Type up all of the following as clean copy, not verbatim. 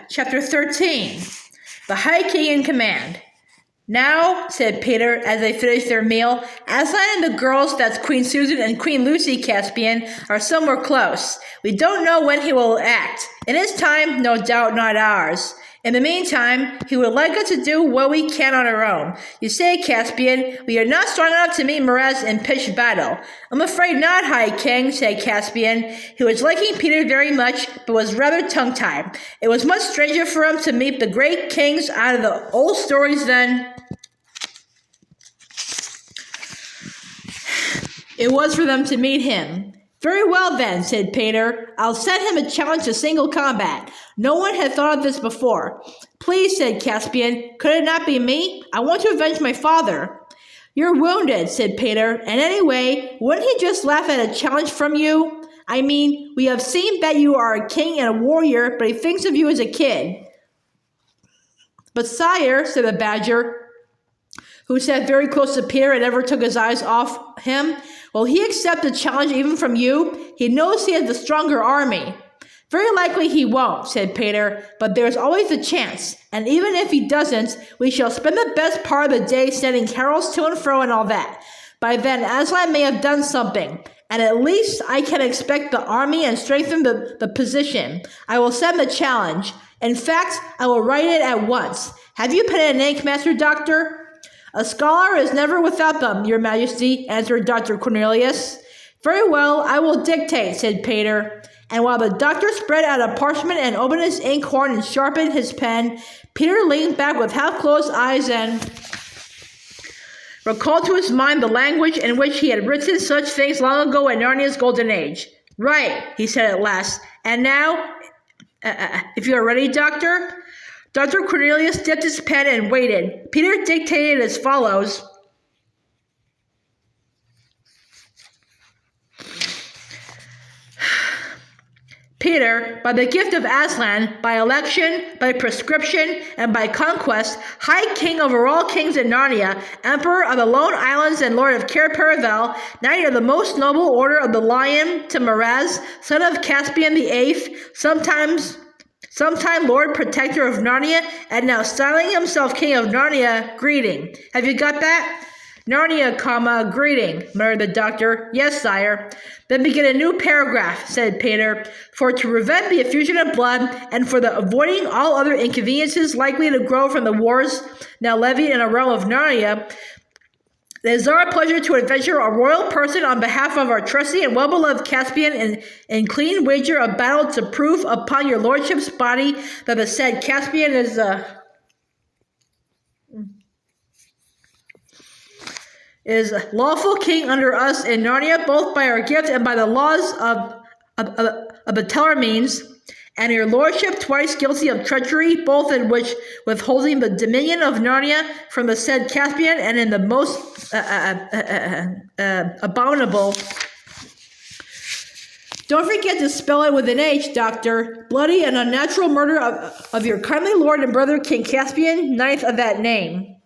Chapter 13. The High King in Command. Now, said Peter as they finished their meal, Aslan and the girls, that's Queen Susan and Queen Lucy Caspian, are somewhere close. We don't know when he will act. In his time, no doubt not ours. In the meantime, he would like us to do what we can on our own. You say, Caspian, we are not strong enough to meet Miraz in pitched battle. I'm afraid not, High King, said Caspian. He was liking Peter very much, but was rather tongue-tied. It was much stranger for him to meet the great kings out of the old stories than it was for them to meet him. Very well then, said Peter. I'll set him a challenge to single combat. No one had thought of this before. Please, said Caspian, could it not be me? I want to avenge my father. You're wounded, said Peter, and anyway, wouldn't he just laugh at a challenge from you? I mean, we have seen that you are a king and a warrior, but he thinks of you as a kid. But sire, said the badger, who sat very close to Peter and never took his eyes off him, will he accept the challenge even from you? He knows he has the stronger army. Very likely he won't, said Peter, but there's always a chance, and even if he doesn't, we shall spend the best part of the day sending carols to and fro and all that. By then, Aslan may have done something, and at least I can expect the army and strengthen the position. I will send the challenge. In fact, I will write it at once. Have you pen and ink, Master Doctor? A scholar is never without them, Your Majesty, answered Dr. Cornelius. Very well, I will dictate, said Peter. And while the doctor spread out a parchment and opened his inkhorn and sharpened his pen, Peter leaned back with half-closed eyes and recalled to his mind the language in which he had written such things long ago in Narnia's golden age. Right, he said at last. And now, if you are ready, Doctor? Dr. Cornelius dipped his pen and waited. Peter dictated as follows. Peter, by the gift of Aslan, by election, by prescription, and by conquest, High King over all kings in Narnia, Emperor of the Lone Islands and Lord of Cair Paravel, Knight of the Most Noble Order of the Lion, to Miraz, son of Caspian the Eighth, sometime Lord Protector of Narnia, and now styling himself King of Narnia, greeting. Have you got that? Narnia, greeting, muttered the doctor. Yes, sire. Then begin a new paragraph, said Peter, for to prevent the effusion of blood, and for the avoiding all other inconveniences likely to grow from the wars now levied in a realm of Narnia, it is our pleasure to adventure a royal person on behalf of our trusty and well-beloved Caspian in clean wager of battle to prove upon your lordship's body that the said Caspian is lawful king under us in Narnia, both by our gift and by the laws of the Tellermeans, and your lordship twice guilty of treachery, both in which withholding the dominion of Narnia from the said Caspian, and in the most abominable. Don't forget to spell it with an H, Doctor. Bloody and unnatural murder of your kindly lord and brother King Caspian, ninth of that name.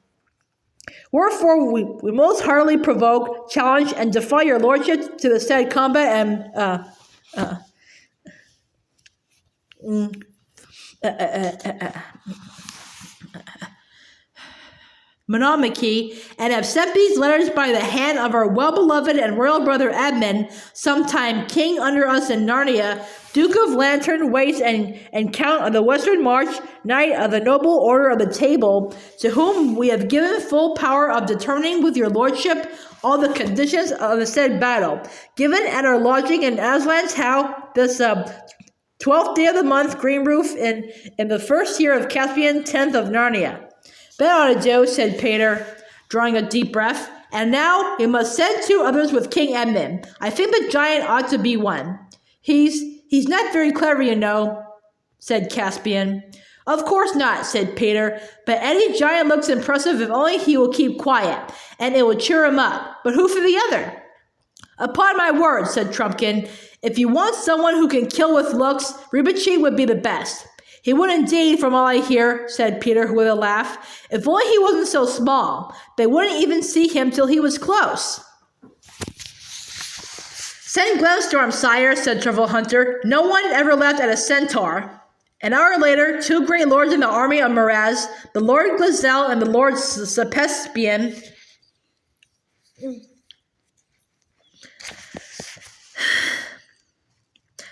Wherefore we most heartily provoke, challenge, and defy your lordship to the said combat and monarchy, and have sent these letters by the hand of our well-beloved and royal brother Edmund, sometime king under us in Narnia, Duke of Lantern, Waste, and Count of the Western March, Knight of the Noble Order of the Table, to whom we have given full power of determining with your lordship all the conditions of the said battle, given at our lodging in Aslan's house this 12th day of the month, green roof, in the first year of Caspian, 10th of Narnia. That ought to do, said Peter, drawing a deep breath. And now we must send 2 others with King Edmund. I think the giant ought to be one. He's not very clever, you know, said Caspian. Of course not, said Peter, but any giant looks impressive if only he will keep quiet, and it will cheer him up. But who for the other? Upon my word, said Trumpkin, if you want someone who can kill with looks, Ribici would be the best. He would indeed, from all I hear, said Peter with a laugh. If only he wasn't so small. They wouldn't even see him till he was close. Send Glenstorm, sire, said Truffle Hunter. No one ever laughed at a centaur. An hour later, two great lords in the army of Miraz, the Lord Glazel and the Lord Caspian,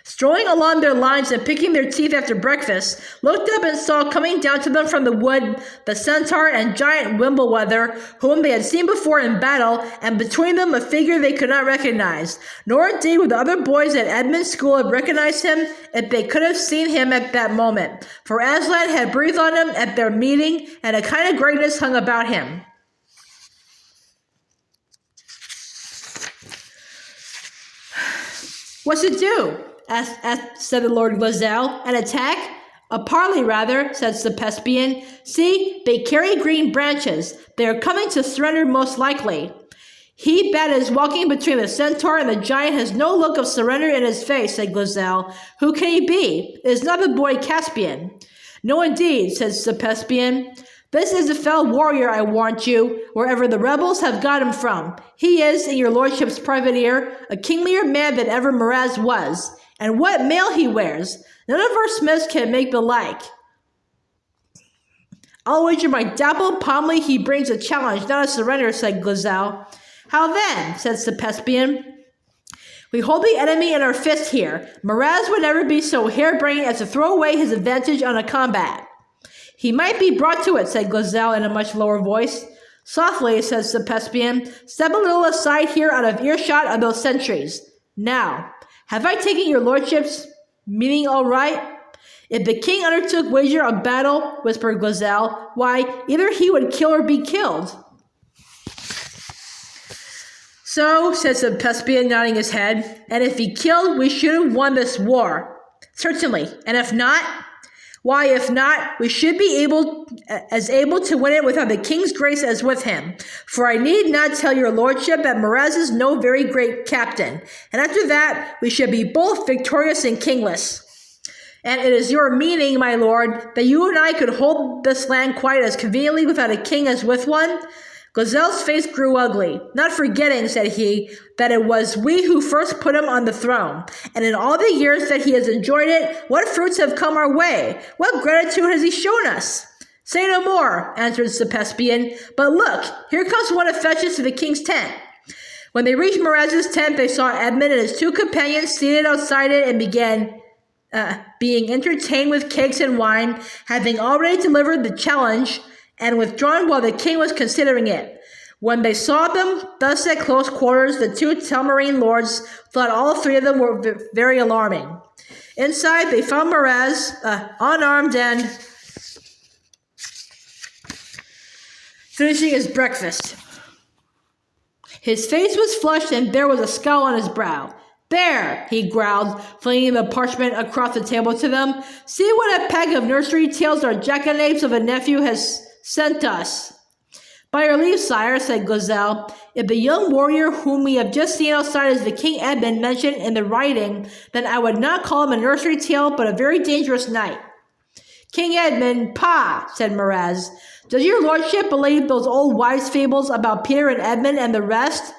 strolling along their lines and picking their teeth after breakfast, looked up and saw coming down to them from the wood the centaur and giant Wimbleweather, whom they had seen before in battle, and between them a figure they could not recognize. Nor indeed would the other boys at Edmund's school have recognized him if they could have seen him at that moment, for Aslan had breathed on him at their meeting, and a kind of greatness hung about him. What's it do? Said the Lord Glazel. An attack? A parley, rather, said Caspian. See, they carry green branches. They are coming to surrender most likely. He that is walking between the centaur and the giant has no look of surrender in his face, said Glazel. Who can he be? It is not the boy Caspian. No, indeed, said Caspian. This is a fell warrior, I warrant you, wherever the rebels have got him from. He is, in your lordship's private ear, a kinglier man than ever Miraz was. And what mail he wears! None of our smiths can make the like. I'll wager my dapple Pomley he brings a challenge, not a surrender, said Glazel. How then? Said Caspian. We hold the enemy in our fist here. Miraz would never be so harebrained as to throw away his advantage on a combat. He might be brought to it, said Glazel in a much lower voice. Softly, said Caspian, step a little aside here out of earshot of those sentries. Now, have I taken your lordship's meaning all right? If the king undertook wager of battle, whispered Glazel, why, either he would kill or be killed. So, said Caspian, nodding his head, and if he killed, we should have won this war. Certainly, and if not? Why, if not, we should be able to win it without the king's grace as with him. For I need not tell your lordship that Miraz is no very great captain, and after that we should be both victorious and kingless. And it is your meaning, my lord, that you and I could hold this land quite as conveniently without a king as with one? Glazel's face grew ugly, not forgetting, said he, that it was we who first put him on the throne, and in all the years that he has enjoyed it, what fruits have come our way? What gratitude has he shown us? Say no more, answered Caspian, but look, here comes one of fetches to the king's tent. When they reached Miraz's tent, they saw Edmund and his two companions seated outside it and began being entertained with cakes and wine, having already delivered the challenge, and withdrawn while the king was considering it. When they saw them thus at close quarters, the two Telmarine lords thought all three of them were very alarming. Inside, they found Miraz, unarmed and finishing his breakfast. His face was flushed and there was a scowl on his brow. There, he growled, flinging the parchment across the table to them. See what a pack of nursery tales our jackanapes of a nephew has sent us. By your leave, sire, said Glazel, if the young warrior whom we have just seen outside is the King Edmund mentioned in the writing, then I would not call him a nursery tale, but a very dangerous knight. King Edmund, pah, said Miraz. Does your lordship believe those old wives' fables about Peter and Edmund and the rest?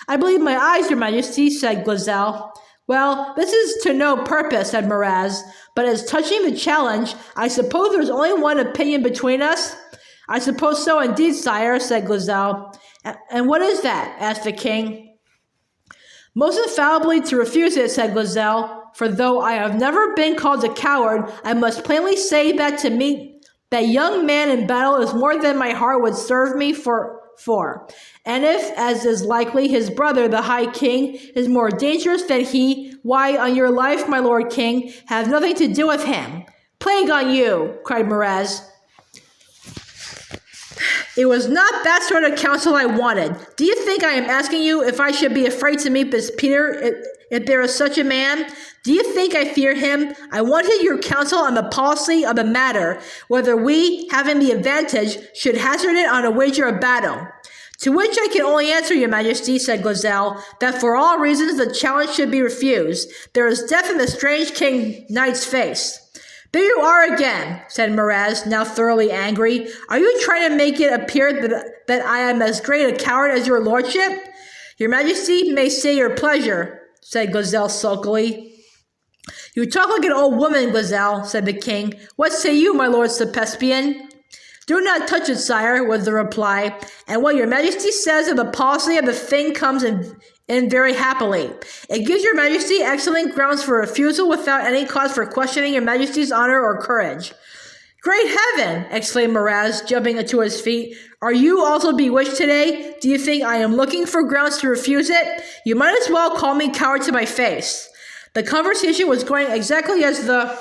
I believe my eyes, your majesty, said Glazel. Well, this is to no purpose, said Miraz, but as touching the challenge, I suppose there's only one opinion between us? I suppose so indeed, sire, said Glazel. And what is that? Asked the king. Most infallibly to refuse it, said Glazel, for though I have never been called a coward, I must plainly say that to meet that young man in battle is more than my heart would serve me for. And if, as is likely, his brother, the High King, is more dangerous than he, why, on your life, my lord king, have nothing to do with him. Plague on you, cried Miraz. It was not that sort of counsel I wanted. Do you think I am asking you if I should be afraid to meet this Peter, if there is such a man? Do you think I fear him? I wanted your counsel on the policy of the matter, whether we, having the advantage, should hazard it on a wager of battle. To which I can only answer, your majesty, said Glazel, that for all reasons the challenge should be refused. There is death in the strange king knight's face. There you are again, said Miraz, now thoroughly angry. Are you trying to make it appear that I am as great a coward as your lordship? Your majesty may say your pleasure, said Glazel sulkily. You talk like an old woman, Gazelle, said the king. What say you, my lord Caspian? Do not touch it, sire, was the reply, and what your majesty says of the policy of the thing comes in very happily. It gives your majesty excellent grounds for refusal without any cause for questioning your majesty's honor or courage. Great heaven! Exclaimed Miraz, jumping to his feet. Are you also bewitched today? Do you think I am looking for grounds to refuse it? You might as well call me coward to my face. The conversation was going exactly as the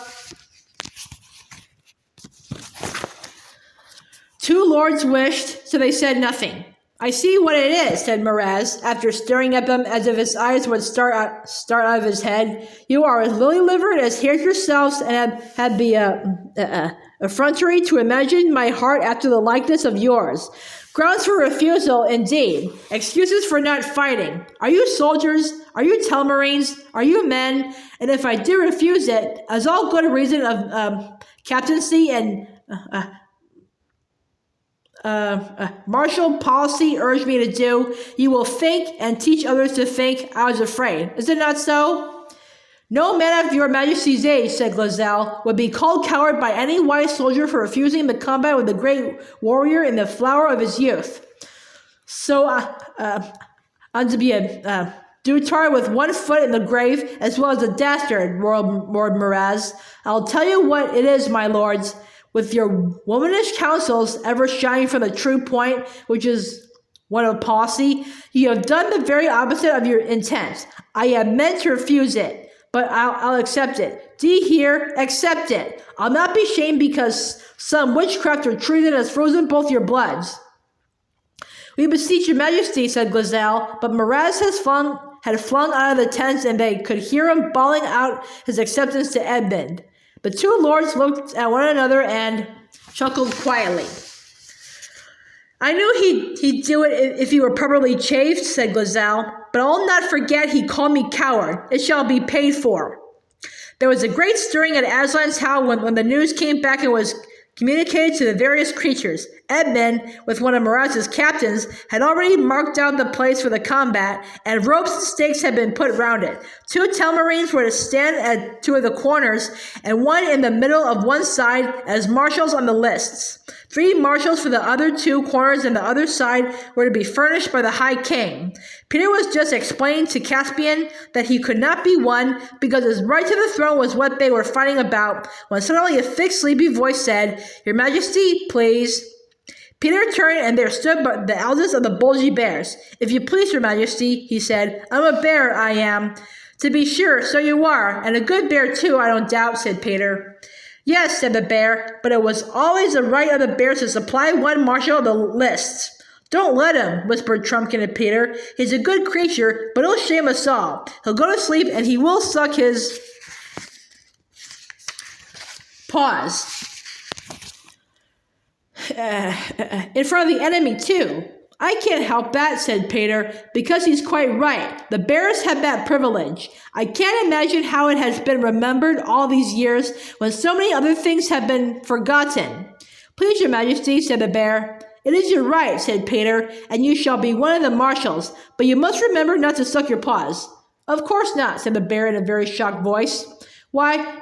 two lords wished, so they said nothing. I see what it is, said Miraz, after staring at them as if his eyes would start out of his head. You are as lily-livered as hares yourselves, and have had the effrontery to imagine my heart after the likeness of yours. Grounds for refusal, indeed. Excuses for not fighting. Are you soldiers? Are you telmarines? Are you men? And if I do refuse it, as all good reason of captaincy and martial policy urged me to do, you will think and teach others to think I was afraid. Is it not so? No man of your majesty's age, said Gazelle, would be called coward by any wise soldier for refusing the combat with the great warrior in the flower of his youth. So, I'm to be a Dutar with one foot in the grave, as well as a dastard, roared Miraz. I'll tell you what it is, my lords. With your womanish counsels ever shining from the true point, which is one of policy, you have done the very opposite of your intent. I have meant to refuse it, but I'll accept it. Do you hear? Accept it. I'll not be shamed because some witchcraft or treason has frozen both your bloods. We beseech your majesty, said Gazelle, but Miraz had flung out of the tents, and they could hear him bawling out his acceptance to Edmund. The two lords looked at one another and chuckled quietly. I knew he'd do it if he were properly chafed, said Gazelle, but I'll not forget he called me coward. It shall be paid for. There was a great stirring at Aslan's house when the news came back and was communicated to the various creatures. Edmund, with one of Miraz's captains, had already marked out the place for the combat, and ropes and stakes had been put round it. 2 telmarines were to stand at 2 of the corners, and 1 in the middle of one side as marshals on the lists. 3 marshals for the other 2 corners and the other side were to be furnished by the High King. Peter was just explaining to Caspian that he could not be won because his right to the throne was what they were fighting about, when suddenly a thick, sleepy voice said, Your Majesty, please. Peter turned, and there stood the eldest of the bulgy bears. If you please, Your Majesty, he said. I'm a bear, I am. To be sure, so you are, and a good bear too, I don't doubt, said Peter. Yes, said the bear, but it was always the right of the bears to supply one marshal of the lists. Don't let him, whispered Trumpkin to Peter. He's a good creature, but he'll shame us all. He'll go to sleep, and he will suck his paws. In front of the enemy, too. I can't help that, said Peter, because he's quite right. The bears have that privilege. I can't imagine how it has been remembered all these years when so many other things have been forgotten. Please, Your Majesty, said the bear. It is your right, said Peter, and you shall be one of the marshals, but you must remember not to suck your paws. Of course not, said the bear in a very shocked voice. Why,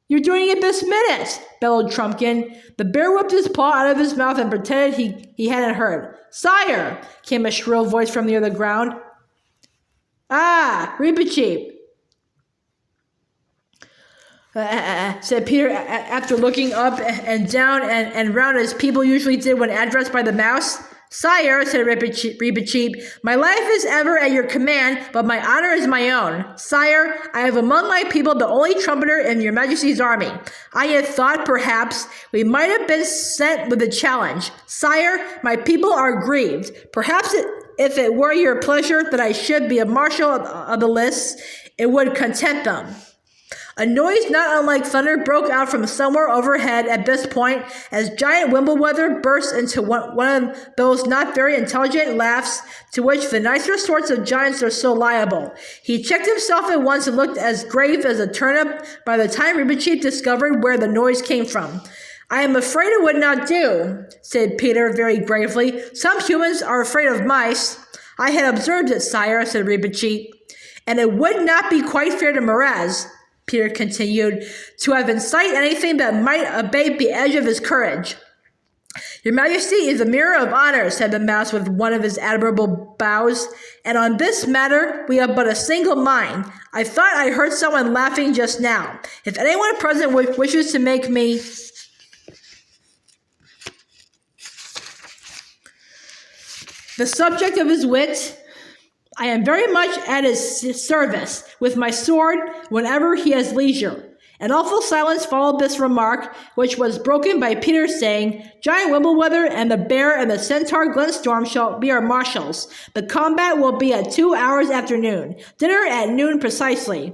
You're doing it this minute, bellowed Trumpkin. The bear whipped his paw out of his mouth and pretended he hadn't heard. Sire, came a shrill voice from near the ground. Ah, Reepicheep, said Peter after looking up and down and round as people usually did when addressed by the mouse. Sire, said Reepicheep, my life is ever at your command, but my honor is my own. Sire, I have among my people the only trumpeter in your majesty's army. I had thought, perhaps, we might have been sent with a challenge. Sire, my people are grieved. Perhaps if it were your pleasure that I should be a marshal of the lists, it would content them. A noise not unlike thunder broke out from somewhere overhead at this point as giant Wimbleweather burst into one of those not very intelligent laughs to which the nicer sorts of giants are so liable. He checked himself at once and looked as grave as a turnip by the time Reepicheep discovered where the noise came from. I am afraid it would not do, said Peter very gravely. Some humans are afraid of mice. I had observed it, sire, said Reepicheep, and it would not be quite fair to Miraz. Peter continued, to have in sight anything that might abate the edge of his courage. Your Majesty is a mirror of honor, said the mouse with one of his admirable bows, and on this matter we have but a single mind. I thought I heard someone laughing just now. If anyone present wishes to make me... the subject of his wit, I am very much at his service with my sword whenever he has leisure. An awful silence followed this remark, which was broken by Peter saying, Giant Wimbleweather and the bear and the centaur Glenstorm shall be our marshals. The combat will be at 2 hours after noon. Dinner at noon precisely.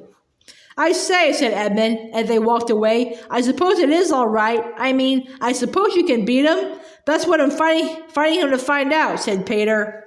I say, said Edmund, as they walked away, I suppose it is all right. I suppose you can beat him? That's what I'm fighting him to find out, said Peter.